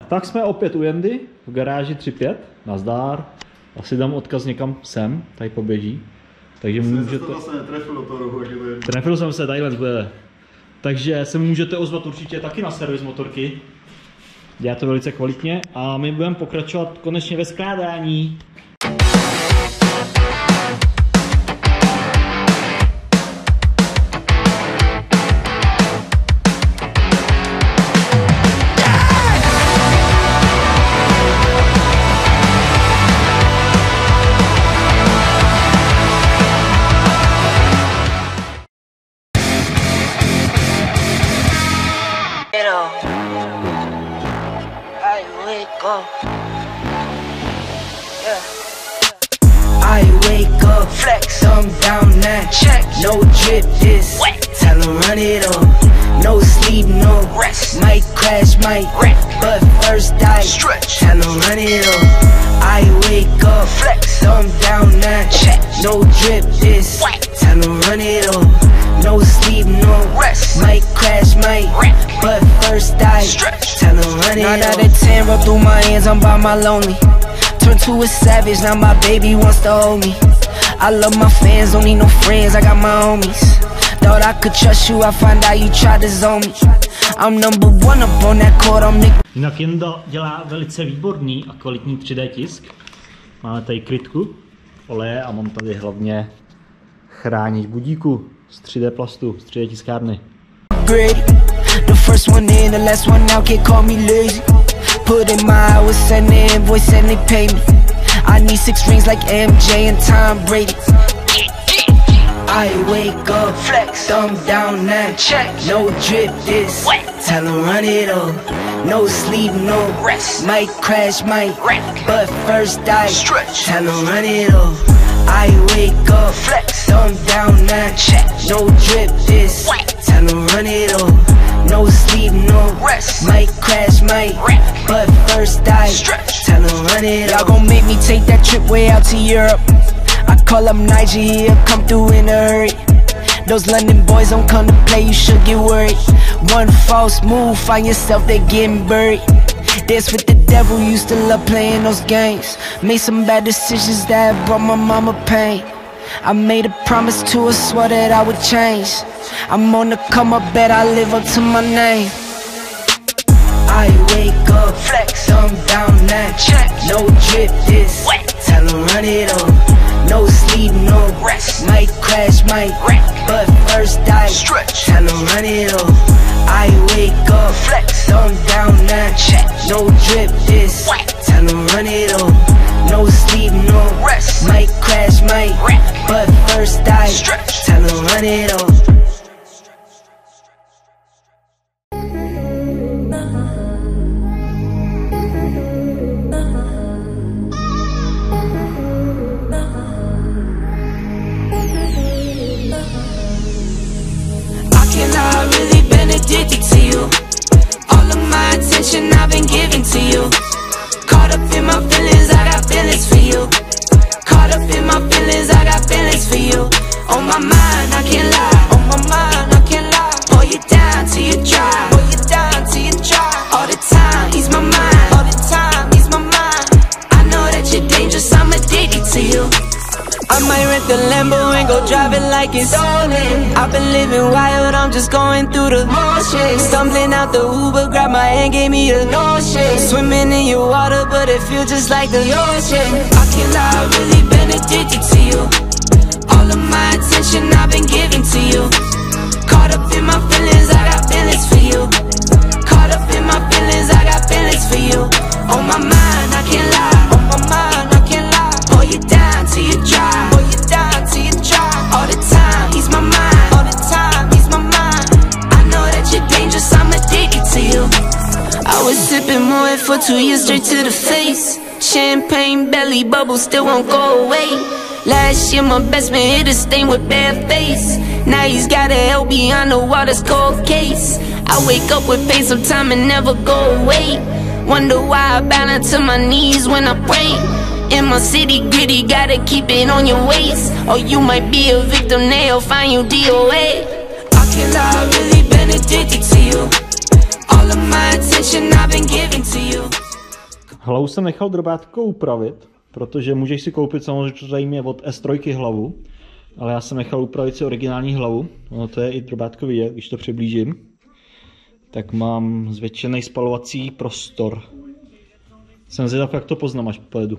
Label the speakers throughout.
Speaker 1: Tak jsme opět u Jendy v garáži 3.5. Nazdar. Asi dám odkaz někam sem, tady poběží. Takže můžete...
Speaker 2: to vlastně netrefil do toho rohu,
Speaker 1: trefil jsem se, tadyhle bude. Takže se můžete ozvat určitě taky na servis motorky. Dělá to velice kvalitně a my budeme pokračovat konečně ve skládání.
Speaker 3: I wake up, flex, I'm down now. Check, no drip this. Tell 'em run it up. No sleep, no rest. Might crash, might wreck, but first I stretch. Tell 'em run it up. I wake up, flex, I'm down now. Check, no drip this. Tell 'em run it up. No sleep, no rest. Might crash, might wreck, but first I stretch. Tell 'em run it up. 9 out of 10 roll through my hands, I'm by my lonely. Turned to a savage, now my baby wants to hold me. I love my fans, don't need no friends, I got my homies. Thought I could trust you, I find out you tried to zone me. I'm number 1 up on that court, I'm Nick.
Speaker 1: Jinak Jenda dělá velice výborný a kvalitní 3D tisk. Máme tady krytku oleje a mám tady hlavně chránič budíku z 3D plastu, z 3D tiskárny.
Speaker 3: The first one in, the last one out, can't call me lazy. Put in my hours, send the invoice and they pay me. I need 6 rings like MJ and Tom Brady. I wake up, flex, thumb down now. Check, no drip this. Tell 'em run it up. No sleep, no rest. Might crash, might wreck, but first I stretch. Tell 'em run it up. I wake up, flex, thumb down now. Check, no drip this. Tell 'em run it up. No sleep, no rest. Might crash, might wreck, but first I stretch. Tell 'em run it up. Y'all gon' make me take that trip way out to Europe. I call up Nigeria, come through in a hurry. Those London boys don't come to play, you should get worried. One false move, find yourself, they getting buried. Dance with the devil, used to love playing those games. Made some bad decisions that brought my mama pain. I made a promise to her, swore that I would change. I'm on the come up, bet I live up to my name. I wake up, flex, I'm down now. Check, no drip this. Tell 'em run it up. No sleep, no rest. Might crash, might wreck, but first I stretch. Tell 'em run it up. I wake up, flex, I'm down now. Check, no drip this. Tell 'em run it up. No sleep, no rest. Might crash, might wreck, but first I stretch. Tell 'em run it up. Addicted to you. All of my attention I've been giving to you. Caught up in my feelings, I got feelings for you. Caught up in my feelings, I got feelings for you. On my mind, I can't lie. On my mind, I can't lie. Pull you down till you dry. Pull you down till you dry. All the time, ease my mind. All the time, ease my mind. I know that you're dangerous, I'm addicted to you. I might rent the Lambo and go drive it like it's stolen. I've been living wild, I'm just going through the motions. Stumbling out the Uber, grab my hand, gave me a notion. Swimming in your water, but it feels just like the ocean. I can't lie, I've really been addicted to you. All of my attention I've been giving to you. Caught up in my feelings, I got feelings for you. Caught up in my feelings, I got feelings for you. On my mind, I can't lie. On my mind, I can't lie. Pull you down till you dry. Pull you down till you dry. All the time, ease my mind. All the time, ease my mind. I know that you're dangerous, I'm addicted to you. I was sipping more for 2 years straight to the face. Champagne belly bubbles still won't go away. Last year my best man hit a stain with bad face. Now he's got a LB on the water's cold case. I wake up with pain sometime and never go away. Wonder why I bow down to my knees when I pray. In my city gritty, gotta keep it on your waist. Or you might be a victim, they'll find you DOA. I can't lie, I've really been addicted to you. All all of my attention I've been giving to you.
Speaker 1: Hlavu jsem nechal drobátkou upravit, protože můžeš si koupit samozřejmě od S3 hlavu, ale já jsem nechal upravit si originální hlavu. Ono to je i drobátkový, když to přiblížím. Tak mám zvětšený spalovací prostor. Jsem zvědav, jak to poznám, až pojedu.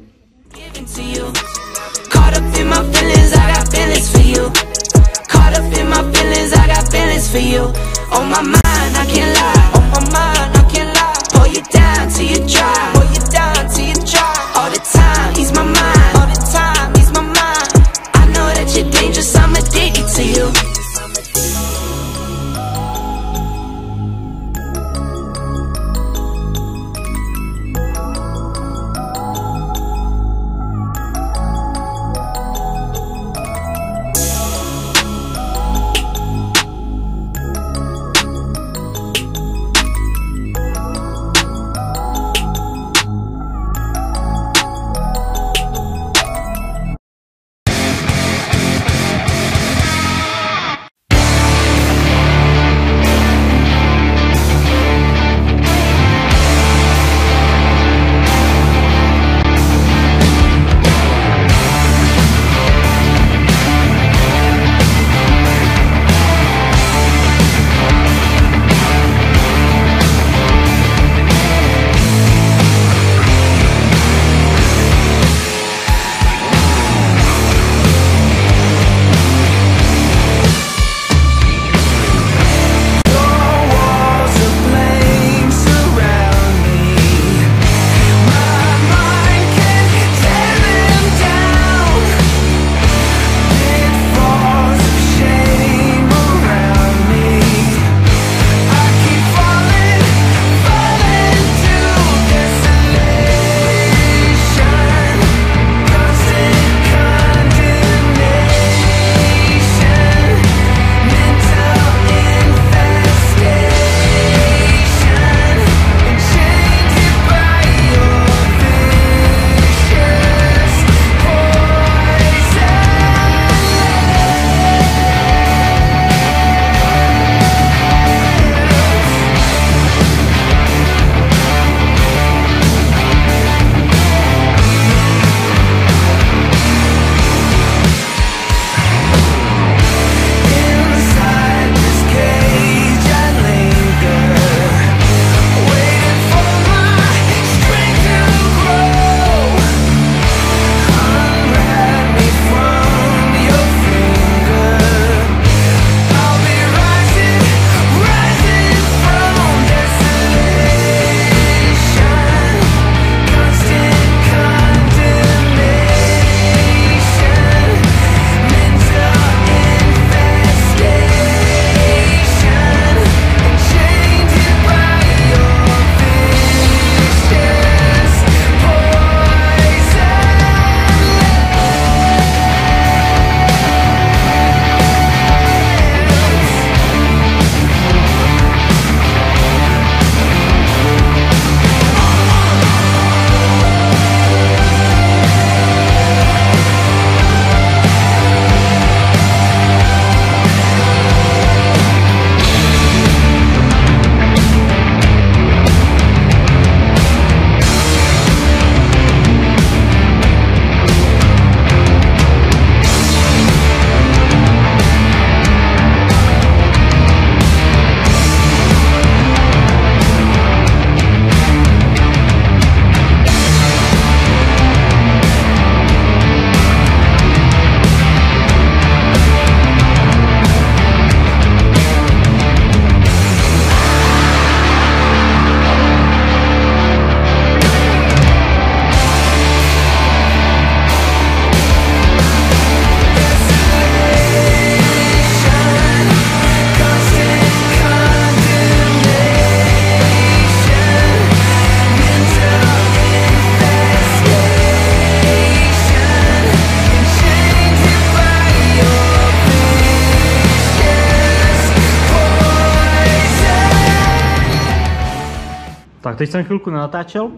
Speaker 1: Tak teď jsem chvilku natáčel,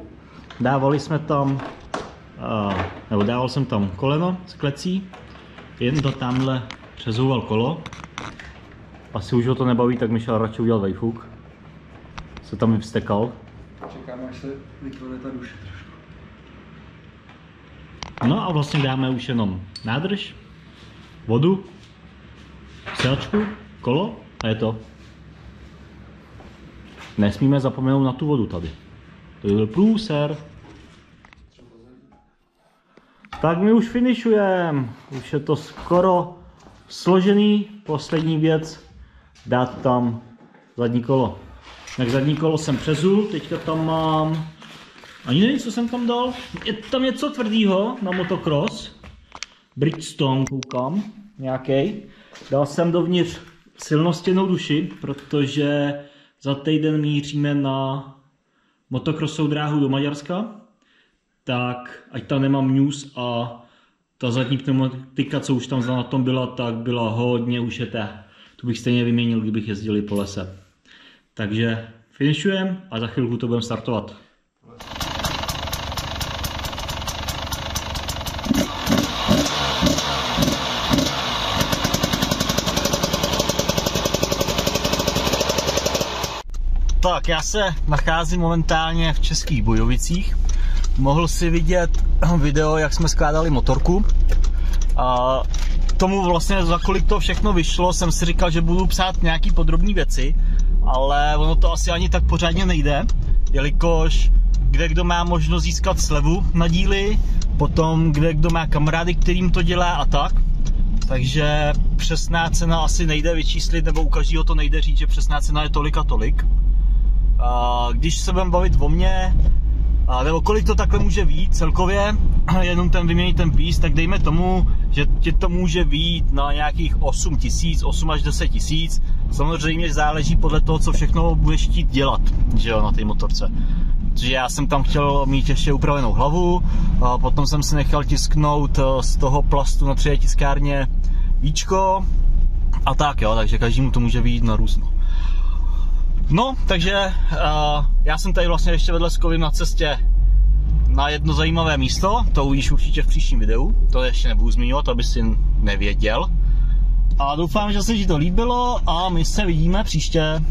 Speaker 1: dával jsem tam koleno z klecí, jen to tamhle přezouval kolo, asi už ho to nebaví, tak mi šel radši udělat vejfuk. Co tam mi vstekal?
Speaker 2: Čekáme, až se vyklade ta duše trošku.
Speaker 1: No a vlastně dáme už jenom nádrž, vodu, sedačku, kolo a je to. Nesmíme zapomenout na tu vodu tady. To je průser. Tak my už finišujeme. Už je to skoro složený. Poslední věc, dát tam zadní kolo. Tak zadní kolo jsem přezul, teďka tam mám, ani nevím, co jsem tam dal. Je tam něco tvrdýho na motocross. Bridgestone koukám, nějaký. Dal jsem dovnitř silnostěnou duši, protože za týden míříme na motocrossovou dráhu do Maďarska. Tak ať tam nemám news a ta zadní pneumatika, co už tam na tom byla, tak byla hodně ušetá. Tu bych stejně vyměnil, kdybych jezdil po lese. Takže finišujeme a za chvilku to budeme startovat. Tak, já se nacházím momentálně v Českých Bojovicích. Mohl si vidět video, jak jsme skládali motorku. A tomu vlastně, za kolik to všechno vyšlo, jsem si říkal, že budu psát nějaký podrobné věci, ale ono to asi ani tak pořádně nejde, jelikož kdo má možnost získat slevu na díly, potom kdo má kamarády, kterým to dělá a tak. Takže přesná cena asi nejde vyčíslit, nebo u každého to nejde říct, že přesná cena je tolik a tolik. Když se budeme bavit o mně, nebo kolik to takhle může vyjít celkově, jenom ten vyměnit ten pís, tak dejme tomu, že ti to může vyjít na nějakých 8 000, 8 až 10 000. Samozřejmě záleží podle toho, co všechno budeš chtít dělat, že jo, na té motorce. Protože já jsem tam chtěl mít ještě upravenou hlavu, a potom jsem si nechal tisknout z toho plastu na 3D tiskárně víčko a tak jo, takže každému to může vyjít na různo. No, takže já jsem tady vlastně ještě vedle s Kovím na cestě na jedno zajímavé místo, to uvidíš určitě v příštím videu, to ještě nebudu zmiňovat, aby si nevěděl. A doufám, že se ti to líbilo a my se vidíme příště.